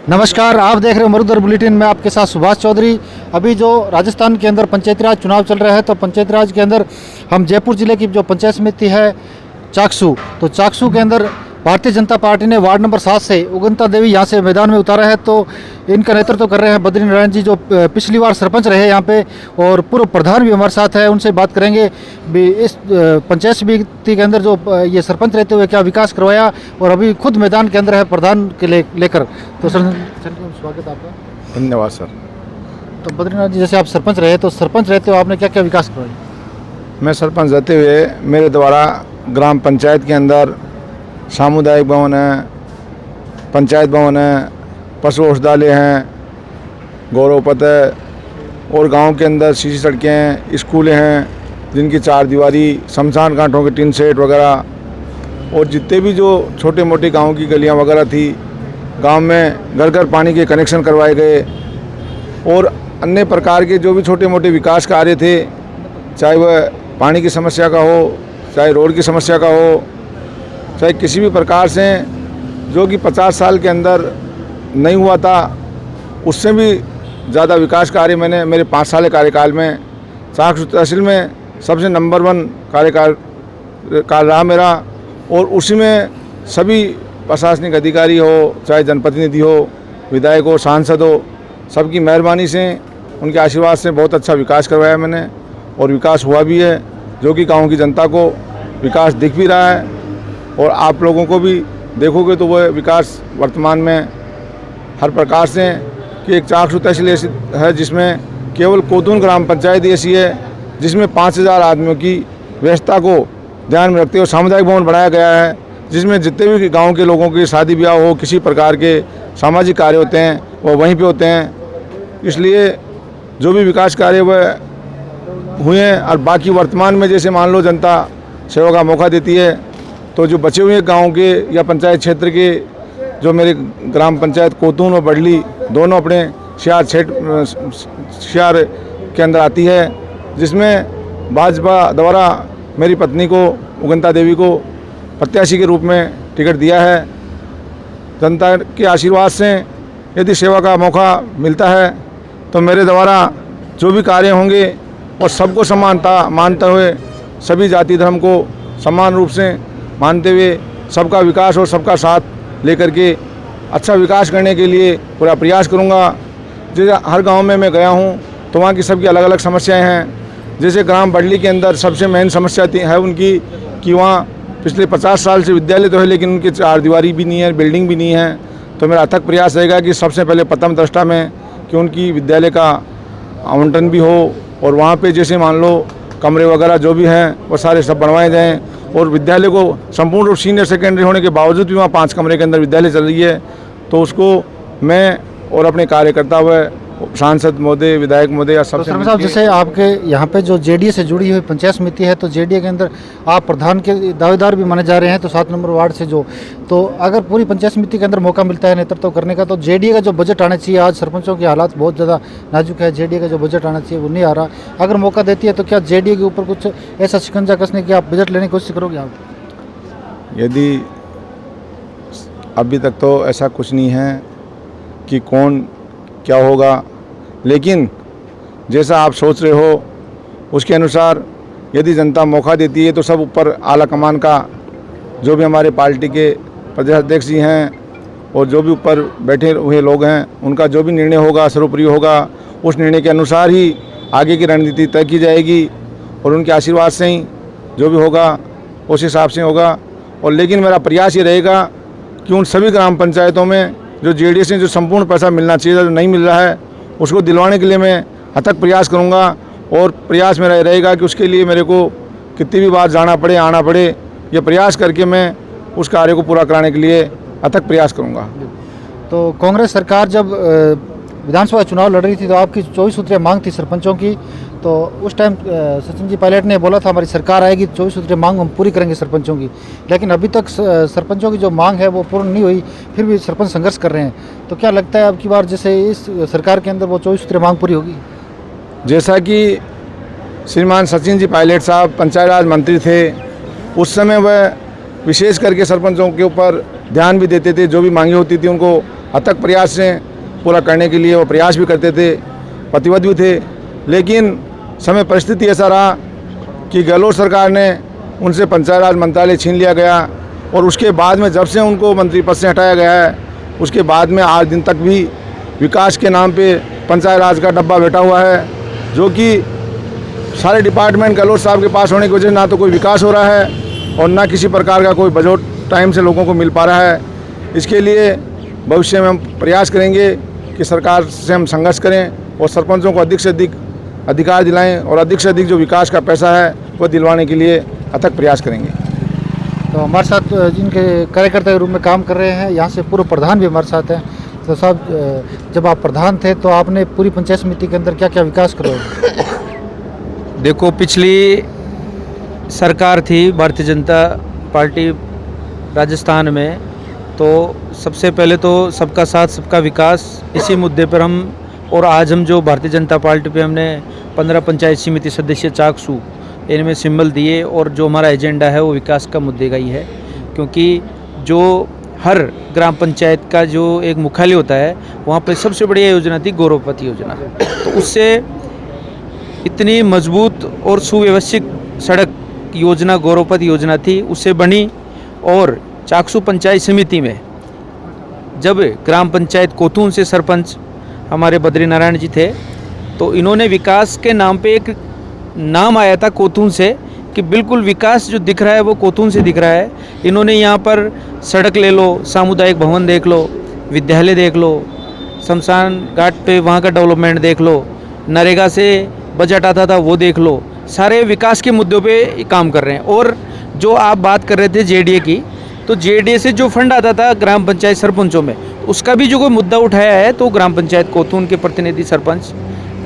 नमस्कार, आप देख रहे हो मरुधर बुलेटिन में आपके साथ सुभाष चौधरी। अभी जो राजस्थान के अंदर पंचायती राज चुनाव चल रहे हैं, तो पंचायती राज के अंदर हम जयपुर जिले की जो पंचायत समिति है चाकसू, तो चाकसू के अंदर भारतीय जनता पार्टी ने वार्ड नंबर 7 से उगंता देवी यहाँ से मैदान में उतारा है। तो इनका नेतृत्व कर रहे हैं बद्री नारायण जी, जो पिछली बार सरपंच रहे यहाँ पे, और पूर्व प्रधान भी हमारे साथ है। उनसे बात करेंगे भी इस पंचायत समिति के अंदर जो ये सरपंच रहते हुए क्या विकास करवाया, और अभी खुद मैदान के अंदर है प्रधान के लेकर। तो सर स्वागत आपका। धन्यवाद सर। तो बद्रीनाथ जी, जैसे आप सरपंच रहे, तो सरपंच रहते हुए आपने क्या क्या विकास करवाया? मैं सरपंच रहते हुए मेरे द्वारा ग्राम पंचायत के अंदर सामुदायिक भवन है, पंचायत भवन है, पशु औषधालय हैं, गौरव पथ है, और गांव के अंदर सीसी सड़कें हैं, स्कूलें हैं जिनकी 4 दीवारी, शमशान घाटों के टिन सेट वगैरह, और जितने भी जो छोटे मोटे गाँव की गलियाँ वगैरह थी, गांव में घर घर पानी के कनेक्शन करवाए गए, और अन्य प्रकार के जो भी छोटे मोटे विकास कार्य थे, चाहे वह पानी की समस्या का हो, चाहे रोड की समस्या का हो, चाहे किसी भी प्रकार से जो कि 50 साल के अंदर नहीं हुआ था, उससे भी ज़्यादा विकास कार्य मैंने मेरे 5 साल के कार्यकाल में चाकसू तहसील में सबसे नंबर 1 कार्यकाल रहा मेरा। और उसी में सभी प्रशासनिक अधिकारी हो, चाहे जनप्रतिनिधि हो, विधायक हो, सांसद हो, सबकी मेहरबानी से, उनके आशीर्वाद से बहुत अच्छा विकास करवाया मैंने, और विकास हुआ भी है, जो कि गाँव की जनता को विकास दिख भी रहा है। और आप लोगों को भी देखोगे तो वह विकास वर्तमान में हर प्रकार से, कि एक चाकसू तहसील ऐसी है जिसमें केवल कोतून ग्राम पंचायत ऐसी है जिसमें 5000 आदमियों की व्यवस्था को ध्यान में रखते हुए सामुदायिक भवन बनाया गया है, जिसमें जितने भी गांव के लोगों की शादी ब्याह हो, किसी प्रकार के सामाजिक कार्य होते हैं, वह वहीं पे होते हैं। इसलिए जो भी विकास कार्य वह हुए हैं। और बाकी वर्तमान में जैसे मान लो जनता सेवा का मौका देती है, तो जो बचे हुए गांव के या पंचायत क्षेत्र के, जो मेरे ग्राम पंचायत कोतून और बडली दोनों अपने शहर के अंदर आती है, जिसमें भाजपा द्वारा मेरी पत्नी को, उगंता देवी को प्रत्याशी के रूप में टिकट दिया है। जनता के आशीर्वाद से यदि सेवा का मौका मिलता है तो मेरे द्वारा जो भी कार्य होंगे, और सबको समानता मानते हुए, सभी जाति धर्म को समान रूप से मानते हुए, सबका विकास और सबका साथ लेकर के अच्छा विकास करने के लिए पूरा प्रयास करूंगा। जैसे हर गांव में मैं गया हूं तो वहां की सबकी अलग अलग समस्याएं हैं। जैसे ग्राम बडली के अंदर सबसे मेन समस्या है उनकी कि वहाँ पिछले 50 साल से विद्यालय तो है, लेकिन उनकी 4 दीवारी भी नहीं है, बिल्डिंग भी नहीं है। तो मेरा अथक प्रयास रहेगा कि सबसे पहले प्रथम दृष्टा में कि उनकी विद्यालय का आवंटन भी हो, और वहाँ पे जैसे मान लो कमरे वगैरह जो भी हैं वो सारे सब बनवाए जाएं। और विद्यालय को संपूर्ण रूप सीनियर सेकेंडरी होने के बावजूद भी वहाँ 5 कमरे के अंदर विद्यालय चल रही है, तो उसको मैं और अपने कार्यकर्ता व सांसद महोदय, विधायक महोदय या सब। तो साहब, जैसे आपके यहाँ पे जो जेडीए से जुड़ी हुई पंचायत समिति है, तो जेडीए के अंदर आप प्रधान के दावेदार भी माने जा रहे हैं, तो 7 नंबर वार्ड से जो, तो अगर पूरी पंचायत समिति के अंदर मौका मिलता है नेतृत्व करने का, तो जेडीए का जो बजट आना चाहिए, आज सरपंचों के हालात बहुत ज़्यादा नाजुक है, जेडीए का जो बजट आना चाहिए वो नहीं आ रहा। अगर मौका देती है तो क्या जेडीए के ऊपर कुछ ऐसा शिकंजा कसने की आप बजट लेने की कोशिश करोगे आप? यदि अभी तक तो ऐसा कुछ नहीं है कि कौन क्या होगा, लेकिन जैसा आप सोच रहे हो उसके अनुसार यदि जनता मौका देती है तो सब ऊपर आला कमान का, जो भी हमारे पार्टी के प्रदेश अध्यक्ष जी हैं और जो भी ऊपर बैठे हुए लोग हैं, उनका जो भी निर्णय होगा सर्वोपरि होगा। उस निर्णय के अनुसार ही आगे की रणनीति तय की जाएगी, और उनके आशीर्वाद से ही जो भी होगा उस हिसाब से होगा। और लेकिन मेरा प्रयास ये रहेगा कि उन सभी ग्राम पंचायतों में जो जेडीए से जो संपूर्ण पैसा मिलना चाहिए, जो नहीं मिल रहा है, उसको दिलवाने के लिए मैं अथक प्रयास करूंगा। और प्रयास मेरा रहेगा कि उसके लिए मेरे को कितनी भी बार जाना पड़े, आना पड़े, ये प्रयास करके मैं उस कार्य को पूरा कराने के लिए अथक प्रयास करूंगा। तो कांग्रेस सरकार जब विधानसभा चुनाव लड़ रही थी, तो आपकी 24 सूत्रीय मांग थी सरपंचों की, तो उस टाइम सचिन जी पायलट ने बोला था हमारी सरकार आएगी 24 सूत्रीय मांग हम पूरी करेंगे सरपंचों की, लेकिन अभी तक सरपंचों की जो मांग है वो पूर्ण नहीं हुई, फिर भी सरपंच संघर्ष कर रहे हैं। तो क्या लगता है अब की बार जैसे इस सरकार के अंदर वो 24 सूत्रीय मांग पूरी होगी? जैसा कि श्रीमान सचिन जी पायलट साहब पंचायत राज मंत्री थे, उस समय वह विशेष करके सरपंचों के ऊपर ध्यान भी देते थे, जो भी मांगी होती थी उनको अथक प्रयास से पूरा करने के लिए वो प्रयास भी करते थे, प्रतिबद्ध भी थे। लेकिन समय परिस्थिति ऐसा रहा कि गहलोत सरकार ने उनसे पंचायत राज मंत्रालय छीन लिया गया और उसके बाद में जब से उनको मंत्री पद से हटाया गया है, उसके बाद में आज दिन तक भी विकास के नाम पे पंचायत राज का डब्बा बैठा हुआ है, जो कि सारे डिपार्टमेंट गहलोत साहब के पास होने की वजह से ना तो कोई विकास हो रहा है और ना किसी प्रकार का कोई बजट टाइम से लोगों को मिल पा रहा है। इसके लिए भविष्य में हम प्रयास करेंगे कि सरकार से हम संघर्ष करें और सरपंचों को अधिक से अधिक अधिकार दिलाएं और अधिक से अधिक जो विकास का पैसा है वो दिलवाने के लिए अथक प्रयास करेंगे। तो हमारे साथ जिनके कार्यकर्ता के रूप में काम कर रहे हैं, यहाँ से पूर्व प्रधान भी हमारे साथ हैं। तो साहब, जब आप प्रधान थे तो आपने पूरी पंचायत समिति के अंदर क्या क्या विकास करवाया? देखो, पिछली सरकार थी भारतीय जनता पार्टी राजस्थान में, तो सबसे पहले तो सबका साथ सबका विकास, इसी मुद्दे पर हम और आज हम जो भारतीय जनता पार्टी पे हमने 15 पंचायत समिति सदस्य चाकसू इनमें सिंबल दिए और जो हमारा एजेंडा है वो विकास का मुद्दे का ही है। क्योंकि जो हर ग्राम पंचायत का जो एक मुख्यालय होता है वहाँ पे सबसे बढ़िया योजना थी गौरवपथ योजना। तो उससे इतनी मजबूत और सुव्यवस्थित सड़क योजना गौरवपथ योजना थी, उससे बनी। और चाकसू पंचायत समिति में जब ग्राम पंचायत कोथून से सरपंच हमारे बद्री नारायण जी थे, तो इन्होंने विकास के नाम पे एक नाम आया था कोथून से कि बिल्कुल विकास जो दिख रहा है वो कोथून से दिख रहा है। इन्होंने यहाँ पर सड़क ले लो, सामुदायिक भवन देख लो, विद्यालय देख लो, शमशान घाट पे वहाँ का डेवलपमेंट देख लो, नरेगा से बजट आता था वो देख लो, सारे विकास के मुद्दों पे काम कर रहे हैं। और जो आप बात कर रहे थे जेडीए की, तो जेडीए से जो फंड आता था ग्राम पंचायत सरपंचों में, उसका भी जो कोई मुद्दा उठाया है तो ग्राम पंचायत कोथून के प्रतिनिधि सरपंच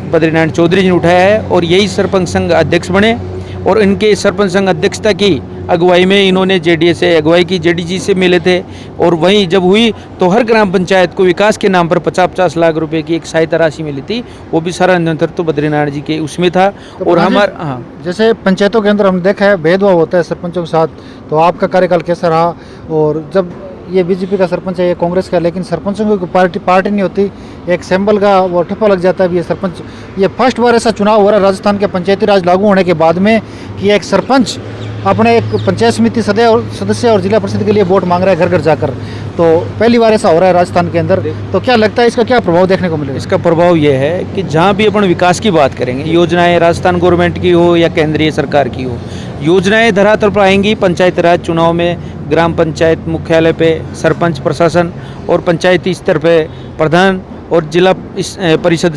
बद्रीनारायण चौधरी जी ने उठाया है और यही सरपंच संघ अध्यक्ष बने। और इनके सरपंच संघ अध्यक्षता की अगुवाई में इन्होंने जेडीए से अगुवाई की, जेडीजी से मिले थे। और वहीं जब हुई तो हर ग्राम पंचायत को विकास के नाम पर 50-50 लाख रुपए की एक सहायता राशि मिली थी, वो भी सारा नियंत्रण तो बद्रीनारायण जी के उसमें था। तो और हमारा हाँ, जैसे पंचायतों के अंदर हम देखा है भेदभाव होता है सरपंचों के साथ, तो आपका कार्यकाल कैसा रहा? और जब ये बीजेपी का सरपंच है, ये कांग्रेस का, लेकिन सरपंचों की पार्टी नहीं होती, एक सिंबल का वो ठप्पा लग जाता है। ये सरपंच, ये फर्स्ट बार ऐसा चुनाव हो रहा है राजस्थान के पंचायती राज लागू होने के बाद में कि एक सरपंच अपने एक पंचायत समिति सदस्य और जिला परिषद के लिए वोट मांग रहा है घर घर जाकर। तो पहली बार ऐसा हो रहा है राजस्थान के अंदर। तो क्या लगता है इसका क्या प्रभाव देखने को मिलेगा? इसका प्रभाव ये है कि जहाँ भी अपन विकास की बात करेंगे, योजनाएं राजस्थान गवर्नमेंट की हो या केंद्रीय सरकार की हो, योजनाएं धरातल पर आएंगी। पंचायत राज चुनाव में ग्राम पंचायत मुख्यालय पे सरपंच, प्रशासन और पंचायती स्तर पे प्रधान और जिला परिषद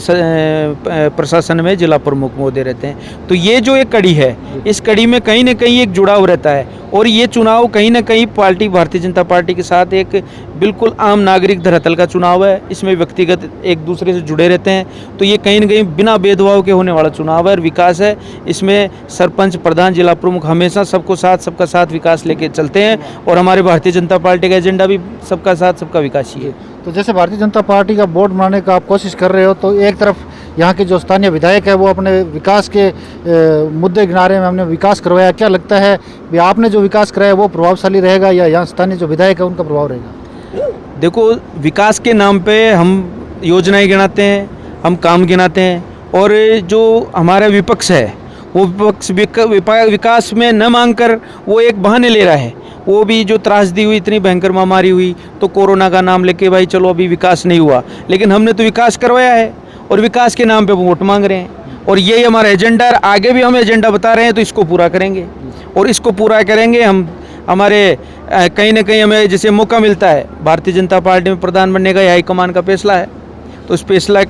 प्रशासन में जिला प्रमुख महोदय रहते हैं। तो ये जो एक कड़ी है, इस कड़ी में कहीं ना कहीं एक जुड़ाव रहता है। और ये चुनाव कहीं ना कहीं पार्टी भारतीय जनता पार्टी के साथ एक बिल्कुल आम नागरिक धरातल का चुनाव है। इसमें व्यक्तिगत एक दूसरे से जुड़े रहते हैं, तो ये कहीं ना कहीं बिना भेदभाव के होने वाला चुनाव है और विकास है। इसमें सरपंच, प्रधान, जिला प्रमुख हमेशा सबको साथ, सबका साथ विकास लेके चलते हैं। और हमारे भारतीय जनता पार्टी का एजेंडा भी सबका साथ सबका विकास ही है। तो जैसे भारतीय जनता पार्टी का बोर्ड बनाने का आप कोशिश कर रहे हो, तो एक तरफ यहाँ के जो स्थानीय विधायक है वो अपने विकास के मुद्दे गिनारे में हमने विकास करवाया। क्या लगता है भी आपने जो विकास कराया वो प्रभावशाली रहेगा या यहाँ स्थानीय जो विधायक है उनका प्रभाव रहेगा? देखो, विकास के नाम पे हम योजनाएं गिनाते हैं, हम काम गिनाते हैं, और जो हमारा विपक्ष है वो विपक्ष विकास में न मांगकर वो एक बहाने ले रहा है। वो भी जो त्रासदी हुई, इतनी भयंकर महामारी हुई, तो कोरोना का नाम लेके भाई चलो अभी विकास नहीं हुआ, लेकिन हमने तो विकास करवाया है और विकास के नाम पे वोट मांग रहे हैं। और यही हमारा एजेंडा है, आगे भी हम एजेंडा बता रहे हैं, तो इसको पूरा करेंगे और इसको पूरा करेंगे हम। हमारे कहीं ना कहीं हमें जैसे मौका मिलता है, भारतीय जनता पार्टी में प्रधान बनने का हाईकमान का फैसला है, तो इस फैसला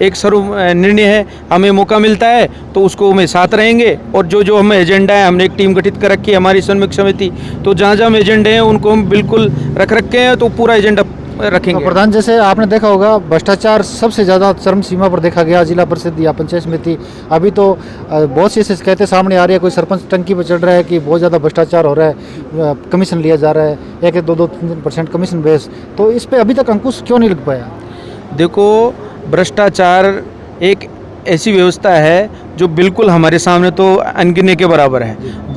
एक सर्व निर्णय है, हमें मौका मिलता है तो उसको हमें साथ रहेंगे। और जो जो हमें एजेंडा है, हमने एक टीम गठित कर रखी है हमारी श्रमिक समिति, तो जहाँ जहाँ एजेंडे हैं उनको हम बिल्कुल रख रखे हैं, तो पूरा एजेंडा रखेंगे। तो प्रधान, जैसे आपने देखा होगा भ्रष्टाचार सबसे ज़्यादा चरम सीमा पर देखा गया जिला परिषद या पंचायत समिति। अभी तो बहुत सी ऐसे शिकायतें सामने आ रही है, कोई सरपंच टंकी पर चढ़ रहा है कि बहुत ज़्यादा भ्रष्टाचार हो रहा है, कमीशन लिया जा रहा है, 1-2-3% कमीशन बेस। तो इस पर अभी तक अंकुश क्यों नहीं लग पाया? देखो, भ्रष्टाचार एक ऐसी व्यवस्था है जो बिल्कुल हमारे सामने तो अनगिनने के बराबर है।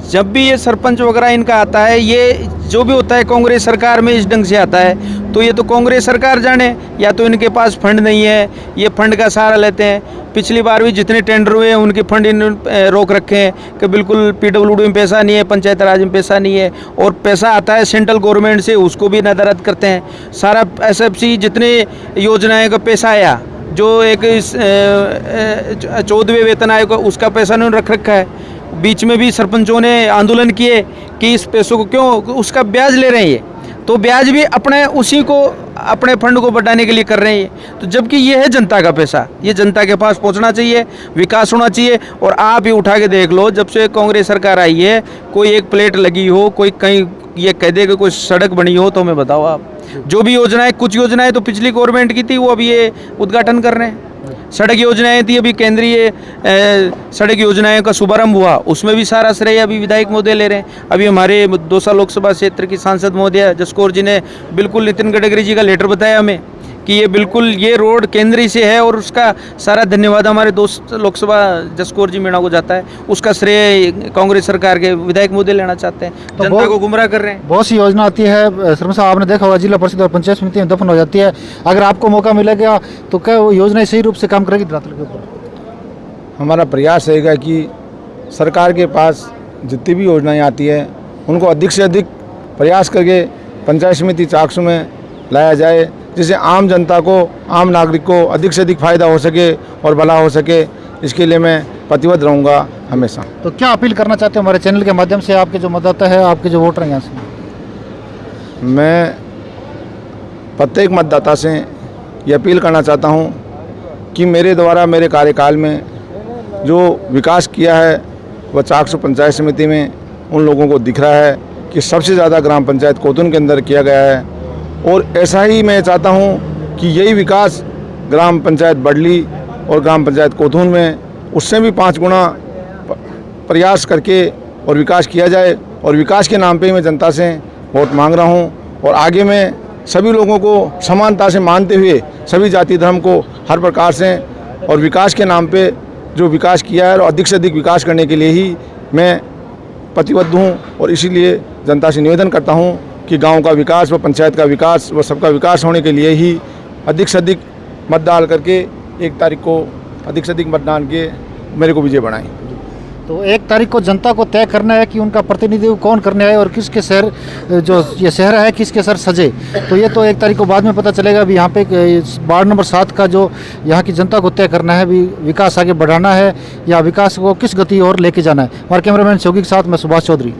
जब भी ये सरपंच वगैरह इनका आता है, ये जो भी होता है कांग्रेस सरकार में इस ढंग से आता है, तो ये तो कांग्रेस सरकार जाने, या तो इनके पास फंड नहीं है, ये फंड का सहारा लेते हैं। पिछली बार भी जितने टेंडर हुए हैं उनके फंड इन्होंने रोक रखे हैं कि बिल्कुल पीडब्ल्यूडी में पैसा नहीं है, पंचायत राज में पैसा नहीं है, और पैसा आता है सेंट्रल गवर्नमेंट से, उसको भी नदारद करते हैं। सारा एसएफसी जितने योजनाएं का पैसा आया, जो एक 14वें वेतन आयोग उसका पैसा उन्होंने रख रखा है। बीच में भी सरपंचों ने आंदोलन किए कि इस पैसों को क्यों, उसका ब्याज ले रहे हैं ये, तो ब्याज भी अपने उसी को अपने फंड को बढ़ाने के लिए कर रहे हैं। तो जबकि ये है जनता का पैसा, ये जनता के पास पहुंचना चाहिए, विकास होना चाहिए। और आप ही उठा के देख लो, जब से कांग्रेस सरकार आई है, कोई एक प्लेट लगी हो, कोई कहीं ये कह दे कि कोई सड़क बनी हो, तो हमें बताओ आप। जो भी योजनाएं, कुछ योजनाएं तो पिछली गवर्नमेंट की थी, वो अभी ये उद्घाटन कर रहे हैं। सड़क योजनाएं थी, अभी केंद्रीय सड़क योजनाएं का शुभारंभ हुआ, उसमें भी सारा श्रेय अभी विधायक महोदय ले रहे हैं। अभी हमारे दौसा लोकसभा क्षेत्र की सांसद महोदय जसकौर जी ने बिल्कुल नितिन गडकरी जी का लेटर बताया हमें कि ये बिल्कुल ये रोड केंद्रीय से है, और उसका सारा धन्यवाद हमारे दोस्त लोकसभा जसकौर जी मीणा को जाता है। उसका श्रेय कांग्रेस सरकार के विधायक महोदय लेना चाहते हैं, तो जनता को गुमराह कर रहे हैं। बहुत सी योजना आती है शर्मा साहब, आपने देखा होगा जिला परिषद और पंचायत समिति में दफन हो जाती है। अगर आपको मौका मिलेगा तो क्या वो योजनाएं सही रूप से काम करेगी धरातल के ऊपर? हमारा प्रयास रहेगा कि सरकार के पास जितनी भी योजनाएं आती है उनको अधिक से अधिक प्रयास करके पंचायत समिति चाकसू में लाया जाए, जिससे आम जनता को, आम नागरिक को अधिक से अधिक फ़ायदा हो सके और भला हो सके। इसके लिए मैं प्रतिबद्ध रहूँगा हमेशा। तो क्या अपील करना चाहते हो हमारे चैनल के माध्यम से, आपके जो मतदाता है, आपके जो वोटर हैं यहाँ से? मैं प्रत्येक मतदाता से ये अपील करना चाहता हूँ कि मेरे द्वारा मेरे कार्यकाल में जो विकास किया है वह चाकसू पंचायत समिति में उन लोगों को दिख रहा है कि सबसे ज़्यादा ग्राम पंचायत कोतून के अंदर किया गया है। और ऐसा ही मैं चाहता हूँ कि यही विकास ग्राम पंचायत बडली और ग्राम पंचायत कोतून में उससे भी 5 गुना प्रयास करके और विकास किया जाए। और विकास के नाम पे ही मैं जनता से वोट मांग रहा हूँ। और आगे मैं सभी लोगों को समानता से मानते हुए, सभी जाति धर्म को हर प्रकार से और विकास के नाम पे जो विकास किया है और अधिक से अधिक विकास करने के लिए ही मैं प्रतिबद्ध हूँ। और इसीलिए जनता से निवेदन करता हूँ कि गांव का विकास व पंचायत का विकास व सबका विकास होने के लिए ही अधिक से अधिक मत डाल करके 1 तारीख को अधिक से अधिक मतदान के मेरे को विजय बनाएं। तो 1 तारीख को जनता को तय करना है कि उनका प्रतिनिधित्व कौन करने आए और किसके शहर, जो ये शहर है किसके शहर सजे। तो ये तो 1 तारीख को बाद में पता चलेगा। अभी यहाँ पे वार्ड नंबर 7 का जो यहाँ की जनता को तय करना है, भी विकास आगे बढ़ाना है या विकास को किस गति और लेके जाना है। हमारे कैमरामैन शौकी के साथ मैं सुभाष चौधरी।